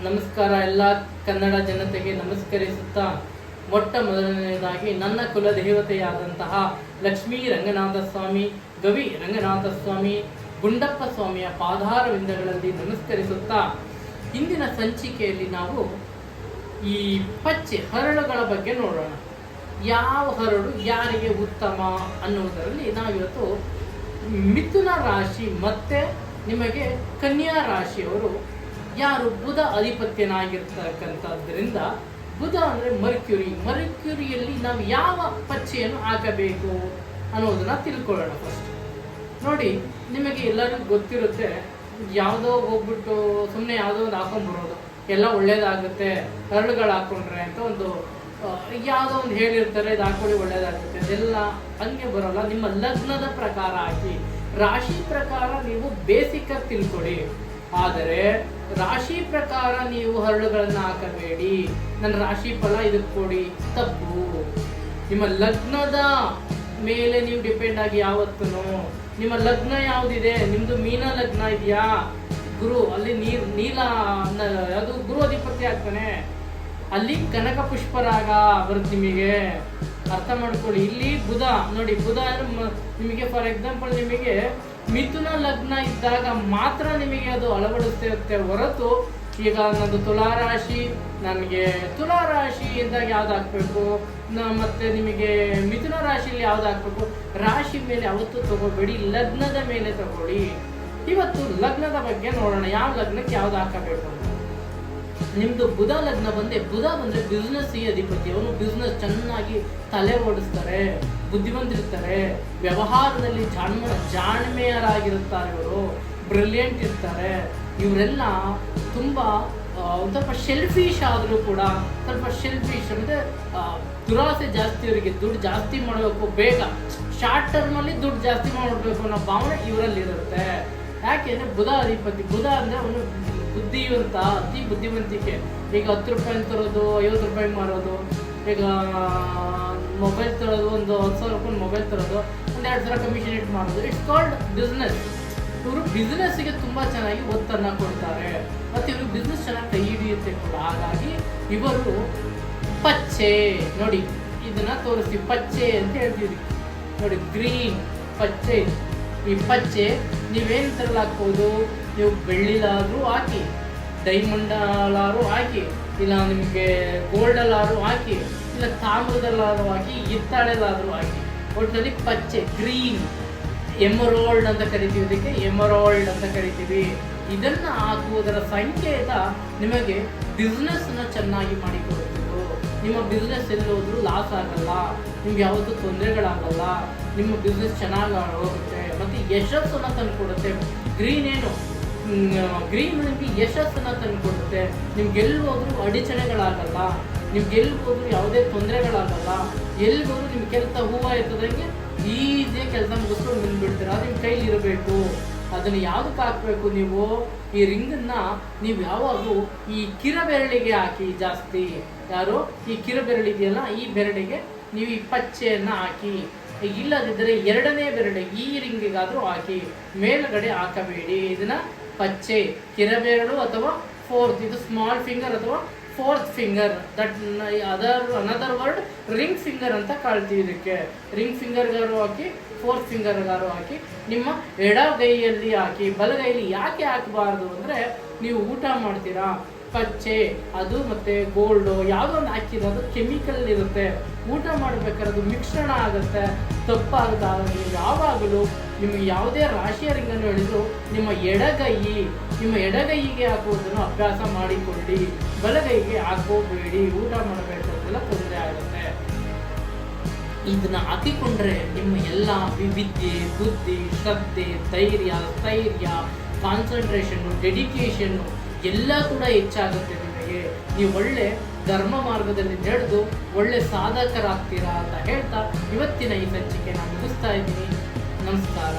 ನಮಸ್ಕಾರ. ಎಲ್ಲ ಕನ್ನಡ ಜನತೆಗೆ ನಮಸ್ಕರಿಸುತ್ತಾ, ಮೊಟ್ಟ ಮೊದಲನೆಯದಾಗಿ ನನ್ನ ಕುಲದೇವತೆಯಾದಂತಹ ಲಕ್ಷ್ಮೀ ರಂಗನಾಥ ಸ್ವಾಮಿ, ಗವಿ ರಂಗನಾಥ ಸ್ವಾಮಿ, ಗುಂಡಪ್ಪ ಸ್ವಾಮಿಯ ಪಾದಾರವಿಂದಗಳಲ್ಲಿ ನಮಸ್ಕರಿಸುತ್ತಾ, ಇಂದಿನ ಸಂಚಿಕೆಯಲ್ಲಿ ನಾವು ಈ ಪಚ್ಚೆ ಹರಳುಗಳ ಬಗ್ಗೆ ನೋಡೋಣ. ಯಾವ ಹರಳು ಯಾರಿಗೆ ಉತ್ತಮ ಅನ್ನುವುದರಲ್ಲಿ ನಾವಿವತ್ತು ಮಿಥುನ ರಾಶಿ ಮತ್ತೆ ನಿಮಗೆ ಕನ್ಯಾ ರಾಶಿಯವರು ಯಾರು ಬುಧ ಅಧಿಪತ್ಯನಾಗಿರ್ತಕ್ಕಂಥದ್ರಿಂದ, ಬುಧ ಅಂದರೆ ಮರ್ಕ್ಯುರಿಯಲ್ಲಿ ನಾವು ಯಾವ ಪಚ್ಚೆಯನ್ನು ಹಾಕಬೇಕು ಅನ್ನೋದನ್ನ ತಿಳ್ಕೊಳ್ಳೋಣ. ಫಸ್ಟ್ ನೋಡಿ, ನಿಮಗೆ ಎಲ್ಲರಿಗೂ ಗೊತ್ತಿರುತ್ತೆ, ಯಾವುದೋ ಹೋಗ್ಬಿಟ್ಟು ಸುಮ್ಮನೆ ಯಾವುದೋ ಒಂದು ಹಾಕೊಂಡ್ಬರೋದು, ಎಲ್ಲ ಒಳ್ಳೇದಾಗುತ್ತೆ ಹರಳುಗಳು ಹಾಕೊಂಡ್ರೆ ಅಂತ ಒಂದು ಯಾವುದೋ ಒಂದು ಹೇಳಿರ್ತಾರೆ, ಇದು ಹಾಕೊಳ್ಳಿ ಒಳ್ಳೇದಾಗುತ್ತೆ, ಅದೆಲ್ಲ ಹಂಗೆ ಬರೋಲ್ಲ. ನಿಮ್ಮ ಲಗ್ನದ ಪ್ರಕಾರ ಹಾಕಿ, ರಾಶಿ ಪ್ರಕಾರ ನೀವು ಬೇಸಿಕ್ ಆಗಿ ತಿಳ್ಕೊಳ್ಳಿ. ಆದರೆ ರಾಶಿ ಪ್ರಕಾರ ನೀವು ಹರಳುಗಳನ್ನು ಹಾಕಬೇಡಿ. ನನ್ನ ರಾಶಿ ಫಲ ಇದಕ್ಕೆ ಕೊಡಿ, ತಪ್ಪು. ನಿಮ್ಮ ಲಗ್ನದ ಮೇಲೆ ನೀವು ಡಿಪೆಂಡ್ ಆಗಿ ಯಾವತ್ತೂ ನಿಮ್ಮ ಲಗ್ನ ಯಾವುದಿದೆ, ನಿಮ್ದು ಮೀನ ಲಗ್ನ ಇದೆಯಾ, ಗುರು ಅಲ್ಲಿ ನೀಲ ಅದು ಗುರು ಅಧಿಪತ್ಯ ಆಗ್ತಾನೆ, ಅಲ್ಲಿ ಕನಕ ಪುಷ್ಪರಾಗ ಬರುತ್ತೆ. ನಿಮಗೆ ಅರ್ಥ ಮಾಡ್ಕೊಳ್ಳಿ. ಇಲ್ಲಿ ಬುಧ ನೋಡಿ, ಬುಧ ನಿಮಗೆ ಫಾರ್ ಎಕ್ಸಾಂಪಲ್ ನಿಮಗೆ ಮಿಥುನ ಲಗ್ನ ಇದ್ದಾಗ ಮಾತ್ರ ನಿಮಗೆ ಅದು ಅಳವಡಿಸ್ತಿರುತ್ತೆ ಹೊರತು, ಈಗ ನನ್ನದು ತುಲಾರಾಶಿ, ನನಗೆ ತುಲಾರಾಶಿ ಇದ್ದಾಗ ಯಾವ್ದು ಹಾಕ್ಬೇಕು, ಮತ್ತೆ ನಿಮಗೆ ಮಿಥುನ ರಾಶಿಯಲ್ಲಿ ಯಾವ್ದು ಹಾಕ್ಬೇಕು, ರಾಶಿ ಮೇಲೆ ಯಾವತ್ತೂ ತಗೋಬೇಡಿ, ಲಗ್ನದ ಮೇಲೆ ತಗೊಳ್ಳಿ. ಇವತ್ತು ಲಗ್ನದ ಬಗ್ಗೆ ನೋಡೋಣ, ಯಾವ ಲಗ್ನಕ್ಕೆ ಯಾವ್ದು ಹಾಕಬೇಕು ಅಂತ. ನಿಮ್ದು ಬುಧ ಲಗ್ನ ಬುಧ ಬಂದ್ರೆ ಬಿಸ್ನೆಸ್ ಅಧಿಪತಿ. ಅವನು ಬಿಸ್ನೆಸ್ ಚೆನ್ನಾಗಿ ತಲೆ ಓಡಿಸ್ತಾರೆ, ಬುದ್ಧಿವಂತರಿರ್ತಾರೆ, ವ್ಯವಹಾರದಲ್ಲಿ ಜಾಣ್ಮೆಯರಾಗಿರುತ್ತಾರೆ, ಇವರು ಬ್ರಿಲಿಯಂಟ್ ಇರ್ತಾರೆ. ಇವರೆಲ್ಲ ತುಂಬಾ ಸ್ವಲ್ಪ ಶೆಲ್ಫಿಶ್ ಆದರೂ ಕೂಡ, ಸ್ವಲ್ಪ ಶೆಲ್ಫಿಶ್ ಅಂದ್ರೆ ದುರಾಸೆ ಜಾಸ್ತಿ, ಅವರಿಗೆ ದುಡ್ಡು ಜಾಸ್ತಿ ಮಾಡಬೇಕು, ಬೇಗ ಶಾರ್ಟ್ ಟರ್ಮಲ್ಲಿ ದುಡ್ಡು ಜಾಸ್ತಿ ಮಾಡಬೇಕು ಅನ್ನೋ ಭಾವನೆ ಇವರಲ್ಲಿ ಇರುತ್ತೆ. ಯಾಕೆಂದ್ರೆ ಬುಧ ಅಧಿಪತಿ. ಬುಧ ಅಂದ್ರೆ ಅವನು ಬುದ್ಧಿವಂತ, ಅತಿ ಬುದ್ಧಿವಂತಿಕೆ. ಈಗ 10 ರೂಪಾಯಿ ತರೋದು, 50 ರೂಪಾಯಿ ಮಾರೋದು, ಈಗ ಮೊಬೈಲ್ ತರೋದು, ಒಂದು 10,000 ರೂಪಾಯಿ ಮೊಬೈಲ್ ತರೋದು, ಒಂದು 2,000 ಕಮಿಷನ್ ಇಟ್ ಮಾಡೋದು, ಇಟ್ಸ್ ಕಾಲ್ಡ್ ಬಿಸ್ನೆಸ್. ಇವರು ಬಿಸ್ನೆಸ್ಗೆ ತುಂಬಾ ಚೆನ್ನಾಗಿ ಒತ್ತನ್ನು ಕೊಡ್ತಾರೆ, ಮತ್ತೆ ಇವರು ಬಿಸ್ನೆಸ್ ಚೆನ್ನಾಗಿ ಕೈ ಹಿಡಿಯುತ್ತೆ ಕೂಡ. ಹಾಗಾಗಿ ಇವರು ಪಚ್ಚೆ ನೋಡಿ, ಇದನ್ನ ತೋರಿಸಿ, ಪಚ್ಚೆ ಅಂತ ಹೇಳ್ತೀವಿ ನೋಡಿ, ಗ್ರೀನ್ ಪಚ್ಚೆ. ಈ ಪಚ್ಚೆ ನೀವೇನು ತರಲು ಹಾಕ್ಬೋದು, ನೀವು ಬೆಳ್ಳಿಲಾದ್ರೂ ಹಾಕಿ, ಡೈಮಂಡಲ್ಲಾದ್ರೂ ಹಾಕಿ, ಇಲ್ಲ ನಿಮಗೆ ಗೋಲ್ಡಲ್ಲಾದ್ರೂ ಹಾಕಿ, ಇಲ್ಲ ತಾಮ್ರದಲ್ಲಾದ್ರೂ ಹಾಕಿ, ಹಿತ್ತಾಳೆಲ್ಲಾದ್ರೂ ಹಾಕಿ. ಒಟ್ಟಿನಲ್ಲಿ ಪಚ್ಚೆ, ಗ್ರೀನ್, ಎಮರಾಲ್ಡ್ ಅಂತ ಕರಿತೀವಿ, ಇದಕ್ಕೆ ಎಮರಾಲ್ಡ್ ಅಂತ ಕರಿತೀವಿ. ಇದನ್ನ ಹಾಕುವುದರ ಸಂಕೇತ ನಿಮಗೆ ಬಿಸ್ನೆಸ್ನ ಚೆನ್ನಾಗಿ ಮಾಡಿಕೊಡುತ್ತಿದ್ದು, ನಿಮ್ಮ ಬಿಸ್ನೆಸ್ ಎಲ್ಲಿ ಹೋದ್ರೂ ಲಾಸ್ ಆಗಲ್ಲ, ನಿಮ್ಗೆ ಯಾವತ್ತೂ ತೊಂದರೆಗಳಾಗಲ್ಲ, ನಿಮ್ಮ ಬಿಸ್ನೆಸ್ ಚೆನ್ನಾಗಿ ಹೋಗುತ್ತೆ, ಮತ್ತೆ ಯಶಸ್ಸನ್ನು ತಂದುಕೊಡುತ್ತೆ. ಗ್ರೀನ್ ಏನು, ಗ್ರೀನ್ ನಿಮಗೆ ಯಶಸ್ಸನ್ನು ತಂದುಕೊಡುತ್ತೆ. ನಿಮ್ಗೆ ಎಲ್ಲಿ ಹೋದ್ರೂ ಅಡಚಣೆಗಳಾಗಲ್ಲ, ನಿಮ್ಗೆ ಎಲ್ಲಿ ಹೋದ್ರೂ ಯಾವುದೇ ತೊಂದರೆಗಳಾಗಲ್ಲ, ಎಲ್ಲಿ ಹೋದ್ರೂ ನಿಮ್ಮ ಕೆಲಸ ಹೂವು ಇರ್ತದಂಗೆ ಈಸಿಯಾಗಿ ಕೆಲಸ ಮುಗಿಸ್ಕೊಂಡು ಬಂದ್ಬಿಡ್ತೀರ. ಅದು ನಿಮ್ಮ ಕೈಲಿ ಇರಬೇಕು. ಅದನ್ನು ಯಾವುದಕ್ಕೆ ಹಾಕಬೇಕು, ನೀವು ಈ ರಿಂಗನ್ನ ನೀವು ಯಾವಾಗಲೂ ಈ ಕಿರಬೆರಳಿಗೆ ಹಾಕಿ ಜಾಸ್ತಿ. ಯಾರು ಈ ಕಿರಬೆರಳಿದೆಯಲ್ಲ, ಈ ಬೆರಳಿಗೆ ನೀವು ಈ ಪಚ್ಚೆಯನ್ನು ಹಾಕಿ. ಇಲ್ಲದಿದ್ದರೆ 2ನೇ ಬೆರಳು ಈ ರಿಂಗಿಗಾದರೂ ಹಾಕಿ, ಮೇಲ್ಗಡೆ ಹಾಕಬೇಡಿ. ಇದನ್ನ ಪಚ್ಚೆ, ಕಿರಬೆರಳು ಅಥವಾ 4th, ಇದು ಸ್ಮಾಲ್ ಫಿಂಗರ್ ಅಥವಾ 4th finger, that another word ring finger ಅಂತ ಕಾಳ್ತೀವಿ. ಇದಕ್ಕೆ ರಿಂಗ್ ಫಿಂಗರ್ಗಾರು ಹಾಕಿ, 4th ಫಿಂಗರ್ಗಾರು ಹಾಕಿ, ನಿಮ್ಮ ಎಡಗೈಯಲ್ಲಿ ಹಾಕಿ. ಬಲಗೈಲಿ ಯಾಕೆ ಹಾಕಬಾರ್ದು ಅಂದರೆ, ನೀವು ಊಟ ಮಾಡ್ತೀರಾ, ಪಚ್ಚೆ ಅದು ಮತ್ತೆ ಗೋಲ್ಡು ಯಾವುದೋ ಒಂದು ಹಾಕಿದ್ರೆ ಅದು ಕೆಮಿಕಲ್ ಇರುತ್ತೆ, ಊಟ ಮಾಡಬೇಕಾದ್ರೆ ಅದು ಮಿಶ್ರಣ ಆಗುತ್ತೆ, ತಪ್ಪಾಗುತ್ತೆ. ನೀವು ಯಾವಾಗಲೂ ನಿಮಗೆ ಯಾವುದೇ ರಾಶಿಯ ರಿಂಗನ್ನು ಹೇಳಿದ್ರು ನಿಮ್ಮ ಎಡಗೈಗೆ ಹಾಕುವುದನ್ನು ಅಭ್ಯಾಸ ಮಾಡಿಕೊಳ್ಳಿ, ಬಲಗೈಗೆ ಹಾಕೋಬೇಡಿ. ಊಟ ಮಾಡಬೇಕಾದ್ರೆಲ್ಲ ತೊಂದರೆ ಆಗುತ್ತೆ. ಇದನ್ನ ಹಾಕಿಕೊಂಡ್ರೆ ನಿಮ್ಮ ಎಲ್ಲ ವಿದ್ಯೆ, ಬುದ್ಧಿ, ಶ್ರದ್ಧೆ, ಧೈರ್ಯ, ಸ್ಥೈರ್ಯ, ಕಾನ್ಸಂಟ್ರೇಷನ್ನು, ಡೆಡಿಕೇಶನ್ನು ಎಲ್ಲ ಕೂಡ ಹೆಚ್ಚಾಗುತ್ತೆ. ನಿಮಗೆ ನೀವು ಒಳ್ಳೆ ಧರ್ಮ ಮಾರ್ಗದಲ್ಲಿ ನಡೆದು ಒಳ್ಳೆ ಸಾಧಕರಾಗ್ತೀರಾ ಅಂತ ಹೇಳ್ತಾ ಇವತ್ತಿನ ಈ ಸಂಚಿಕೆ ನಾನು ಮುಗಿಸ್ತಾ ಇದ್ದೀನಿ. ನಮಸ್ಕಾರ.